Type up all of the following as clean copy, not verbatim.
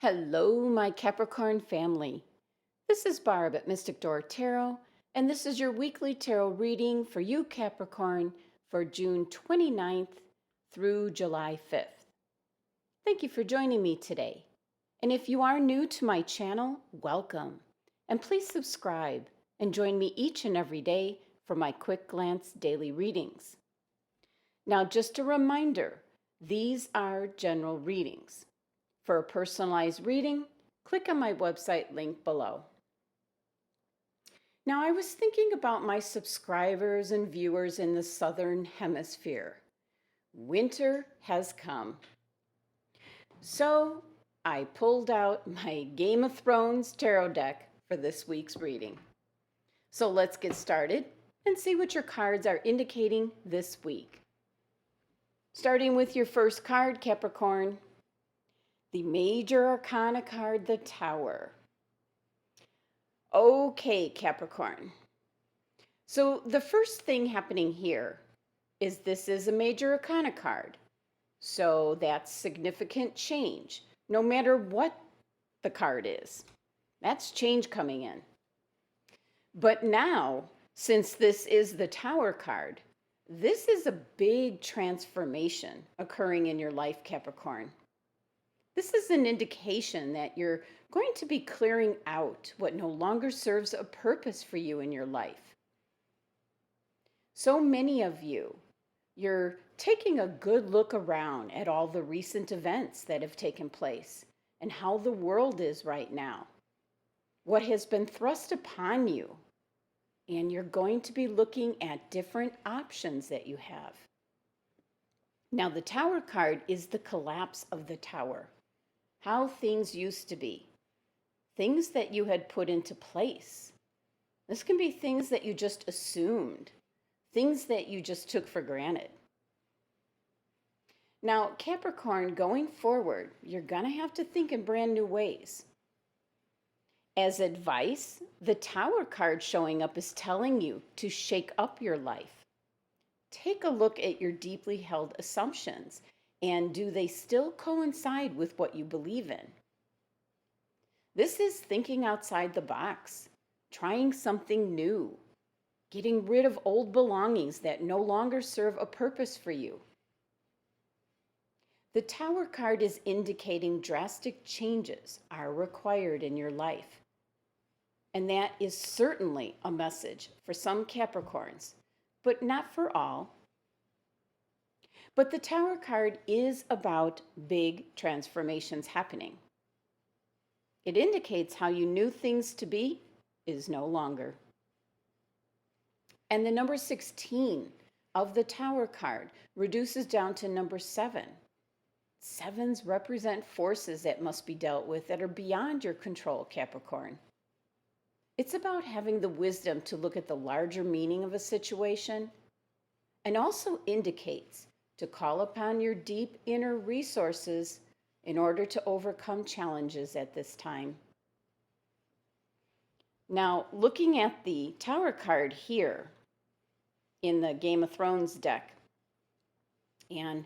Hello, my Capricorn family. This is Barb at Mystic Door Tarot, and this is your weekly tarot reading for you, Capricorn, for June 29th through July 5th. Thank you for joining me today. And if you are new to my channel, welcome. And please subscribe and join me each and every day for my quick glance daily readings. Now, just a reminder, these are general readings. For a personalized reading, click on my website link below. Now, I was thinking about my subscribers and viewers in the Southern Hemisphere. Winter has come. So I pulled out my Game of Thrones tarot deck for this week's reading. So let's get started and see what your cards are indicating this week. Starting with your first card, Capricorn. The Major Arcana card, the Tower. Okay, Capricorn. So the first thing happening here is this is a Major Arcana card. So that's significant change, no matter what the card is. That's change coming in. But now, since this is the Tower card, this is a big transformation occurring in your life, Capricorn. This is an indication that you're going to be clearing out what no longer serves a purpose for you in your life. So many of you, you're taking a good look around at all the recent events that have taken place and how the world is right now, what has been thrust upon you, and you're going to be looking at different options that you have. Now, the Tower card is the collapse of the tower. How things used to be, things that you had put into place. This can be things that you just assumed, things that you just took for granted. Now, Capricorn, going forward, you're going to have to think in brand new ways. As advice, the Tower card showing up is telling you to shake up your life. Take a look at your deeply held assumptions. And do they still coincide with what you believe in? This is thinking outside the box, trying something new, getting rid of old belongings that no longer serve a purpose for you. The Tower card is indicating drastic changes are required in your life. And that is certainly a message for some Capricorns, but not for all. But the Tower card is about big transformations happening. It indicates how you knew things to be is no longer. And the number 16 of the Tower card reduces down to number 7. Sevens represent forces that must be dealt with that are beyond your control, Capricorn. It's about having the wisdom to look at the larger meaning of a situation, and also indicates to call upon your deep inner resources in order to overcome challenges at this time. Now, looking at the Tower card here in the Game of Thrones deck, and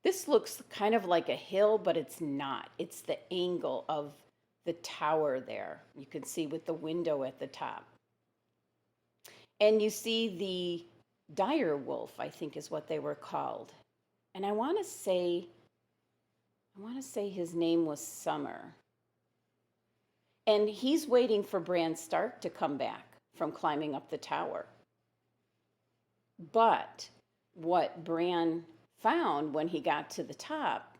this looks kind of like a hill, but it's not. It's the angle of the tower there. You can see with the window at the top. And you see the dire wolf, I think is what they were called. And I want to say his name was Summer. And he's waiting for Bran Stark to come back from climbing up the tower. But what Bran found when he got to the top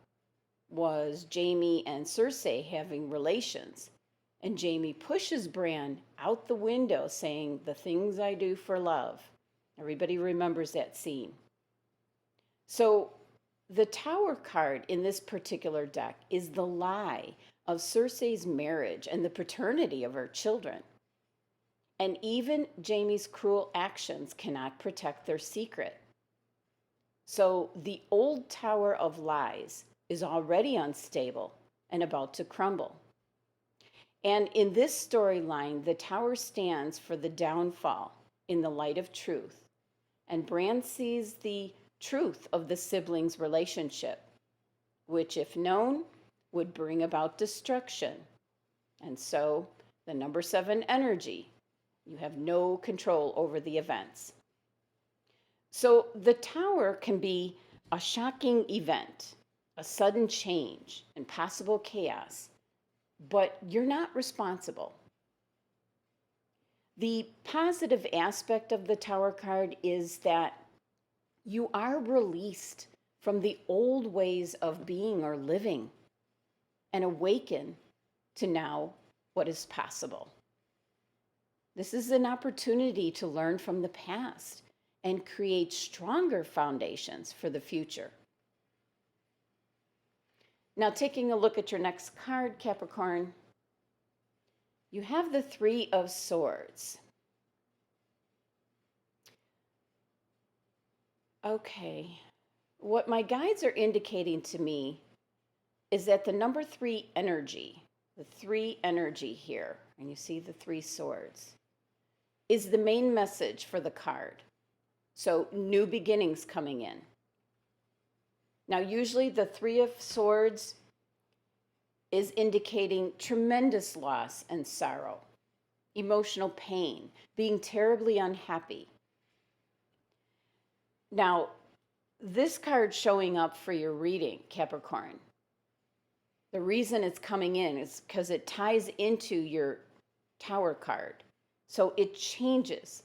was Jaime and Cersei having relations. And Jaime pushes Bran out the window saying, "The things I do for love." Everybody remembers that scene. So the Tower card in this particular deck is the lie of Cersei's marriage and the paternity of her children. And even Jaime's cruel actions cannot protect their secret. So the old tower of lies is already unstable and about to crumble. And in this storyline, the tower stands for the downfall in the light of truth. And Bran sees the truth of the siblings' relationship, which, if known, would bring about destruction. And so the number 7 energy, you have no control over the events. So the Tower can be a shocking event, a sudden change, and possible chaos, but you're not responsible. The positive aspect of the Tower card is that you are released from the old ways of being or living and awaken to now what is possible. This is an opportunity to learn from the past and create stronger foundations for the future. Now, taking a look at your next card, Capricorn, you have the 3 of Swords. Okay, what my guides are indicating to me is that the number 3 energy, the 3 energy here, and you see the 3 swords, is the main message for the card. So new beginnings coming in. Now, usually the 3 of Swords is indicating tremendous loss and sorrow, emotional pain, being terribly unhappy. Now, this card showing up for your reading, Capricorn, the reason it's coming in is because it ties into your Tower card. So it changes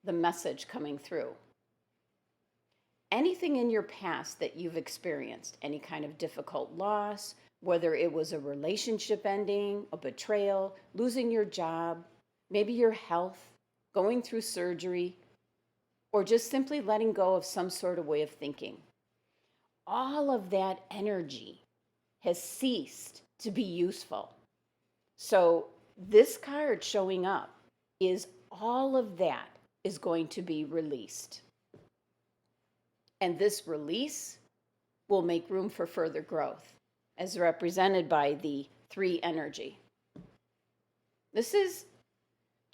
the message coming through. Anything in your past that you've experienced, any kind of difficult loss, whether it was a relationship ending, a betrayal, losing your job, maybe your health, going through surgery, or just simply letting go of some sort of way of thinking. All of that energy has ceased to be useful. So this card showing up is all of that is going to be released. And this release will make room for further growth, as represented by the 3 energy. This is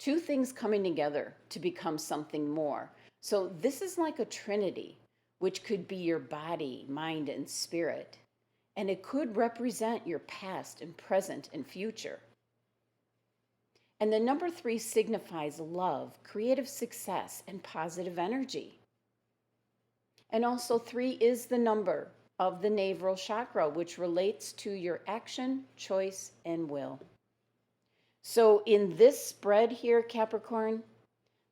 2 things coming together to become something more. So this is like a trinity, which could be your body, mind, and spirit. And it could represent your past and present and future. And the number 3 signifies love, creative success, and positive energy. And also 3 is the number of the navel chakra, which relates to your action, choice, and will. So in this spread here, Capricorn,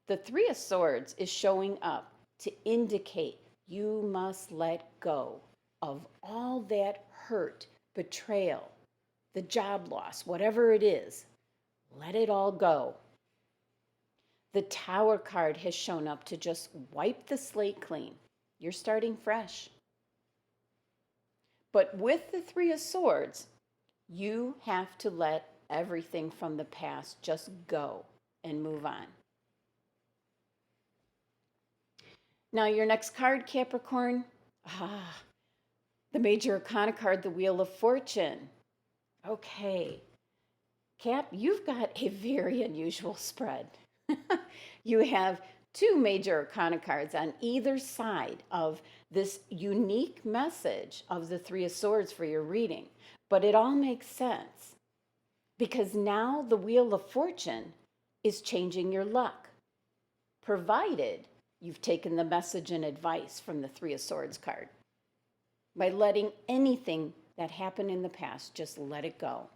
the 3 of Swords is showing up to indicate you must let go of all that hurt, betrayal, the job loss, whatever it is. Let it all go. The Tower card has shown up to just wipe the slate clean. You're starting fresh. But with the 3 of Swords, you have to let everything from the past just go and move on. Now, your next card, Capricorn, the Major Arcana card, the Wheel of Fortune. Okay, Cap, you've got a very unusual spread. You have 2 Major Arcana cards on either side of this unique message of the 3 of Swords for your reading. But it all makes sense because now the Wheel of Fortune is changing your luck, provided you've taken the message and advice from the 3 of Swords card. By letting anything that happened in the past, just let it go.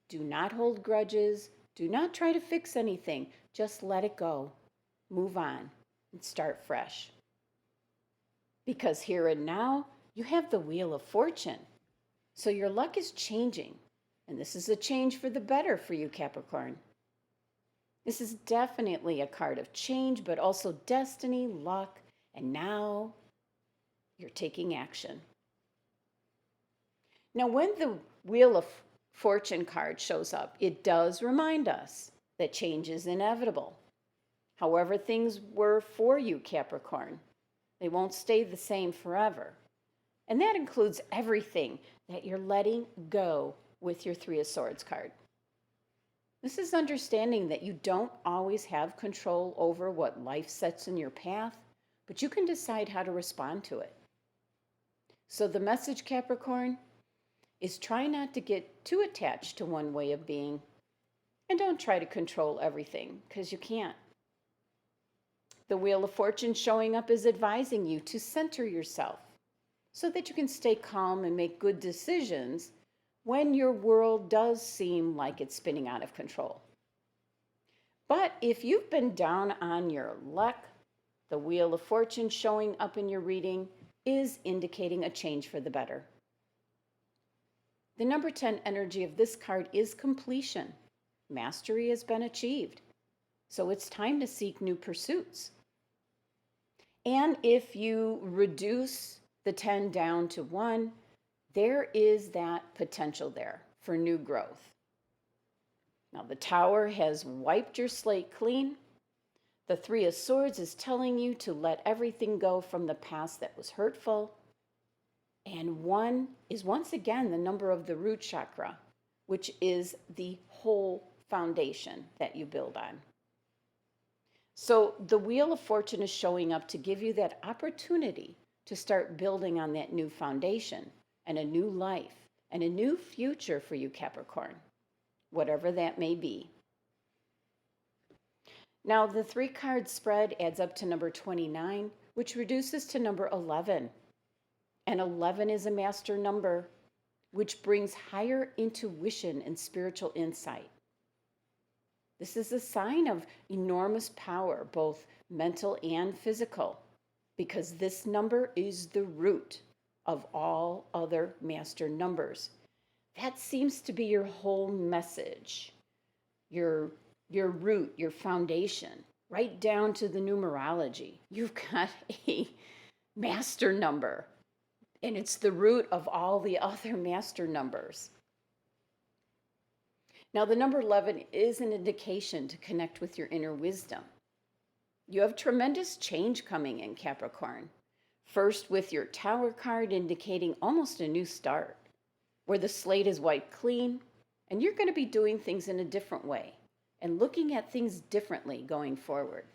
Do not hold grudges. Do not try to fix anything. Just let it go. Move on and start fresh. Because here and now, you have the Wheel of Fortune. So your luck is changing. And this is a change for the better for you, Capricorn. This is definitely a card of change, but also destiny, luck, and now you're taking action. Now, when the Wheel of Fortune card shows up, it does remind us that change is inevitable. However things were for you, Capricorn, they won't stay the same forever. And that includes everything that you're letting go with your 3 of Swords card. This is understanding that you don't always have control over what life sets in your path, but you can decide how to respond to it. So the message, Capricorn, is try not to get too attached to one way of being, and don't try to control everything, because you can't. The Wheel of Fortune showing up is advising you to center yourself so that you can stay calm and make good decisions when your world does seem like it's spinning out of control. But if you've been down on your luck, the Wheel of Fortune showing up in your reading is indicating a change for the better. The number 10 energy of this card is completion. Mastery has been achieved. So it's time to seek new pursuits. And if you reduce the 10 down to 1, there is that potential there for new growth. Now the Tower has wiped your slate clean. The Three of Swords is telling you to let everything go from the past that was hurtful. And 1 is once again the number of the root chakra, which is the whole foundation that you build on. So the Wheel of Fortune is showing up to give you that opportunity to start building on that new foundation and a new life and a new future for you, Capricorn, whatever that may be. Now, the 3-card spread adds up to number 29, which reduces to number 11. And 11 is a master number, which brings higher intuition and spiritual insight. This is a sign of enormous power, both mental and physical, because this number is the root of all other master numbers. That seems to be your whole message, your root, your foundation, right down to the numerology. You've got a master number, and it's the root of all the other master numbers. Now, the number 11 is an indication to connect with your inner wisdom. You have tremendous change coming in, Capricorn. First, with your Tower card indicating almost a new start, where the slate is wiped clean, and you're going to be doing things in a different way and looking at things differently going forward.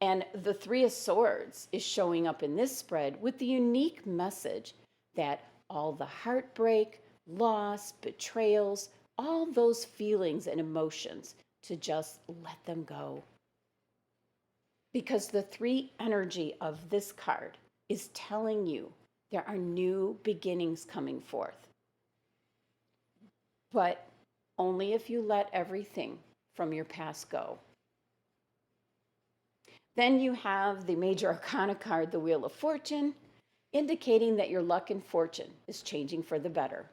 And the Three of Swords is showing up in this spread with the unique message that all the heartbreak, loss, betrayals, all those feelings and emotions, to just let them go. Because the 3 energy of this card is telling you there are new beginnings coming forth. But only if you let everything from your past go. Then you have the major arcana card, the Wheel of Fortune, indicating that your luck and fortune is changing for the better.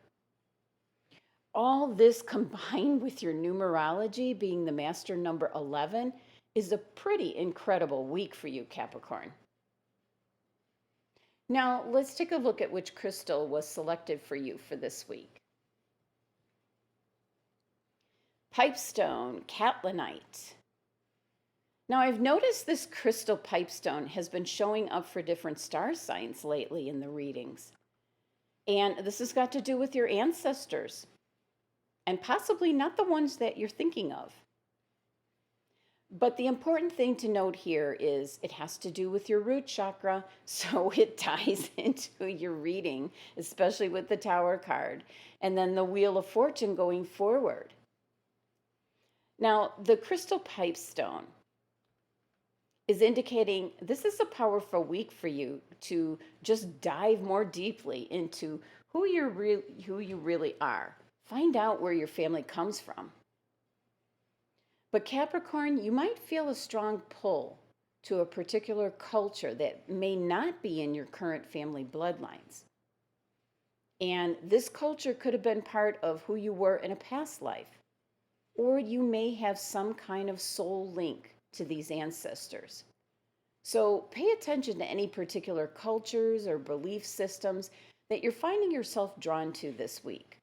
All this combined with your numerology being the master number 11 is a pretty incredible week for you, Capricorn. Now, let's take a look at which crystal was selected for you for this week. Pipestone, Catlinite. Now, I've noticed this crystal pipestone has been showing up for different star signs lately in the readings. And this has got to do with your ancestors, and possibly not the ones that you're thinking of. But the important thing to note here is it has to do with your root chakra, so it ties into your reading, especially with the Tower card, and then the Wheel of Fortune going forward. Now, the crystal pipestone is indicating this is a powerful week for you to just dive more deeply into who you really are. Find out where your family comes from. But Capricorn, you might feel a strong pull to a particular culture that may not be in your current family bloodlines. And this culture could have been part of who you were in a past life. Or you may have some kind of soul link to these ancestors. So pay attention to any particular cultures or belief systems that you're finding yourself drawn to this week.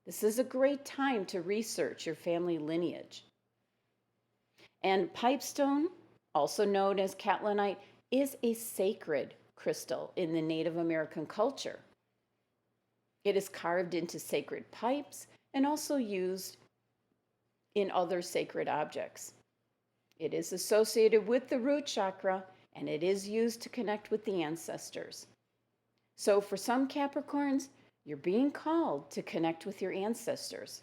This is a great time to research your family lineage. And pipestone, also known as catlinite, is a sacred crystal in the Native American culture. It is carved into sacred pipes and also used in other sacred objects. It is associated with the root chakra, and it is used to connect with the ancestors. So for some Capricorns, You're being called to connect with your ancestors.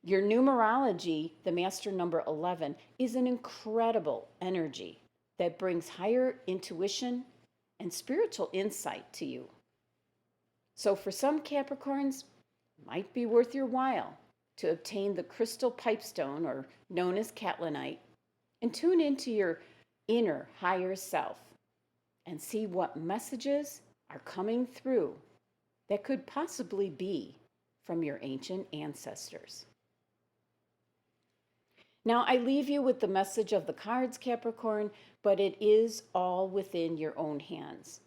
Your numerology, the master number 11, is an incredible energy that brings higher intuition and spiritual insight to you. So for some Capricorns, it might be worth your while to obtain the crystal pipestone, or known as CATLINITE, and tune into your inner higher self and see what messages are coming through that could possibly be from your ancient ancestors. Now, I leave you with the message of the cards, Capricorn, but it is all within your own hands.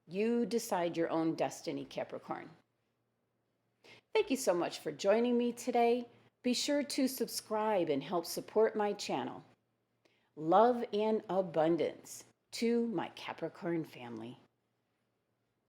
You decide your own destiny, Capricorn. Thank you so much for joining me today. Be sure to subscribe and help support my channel. Love and abundance to my Capricorn family.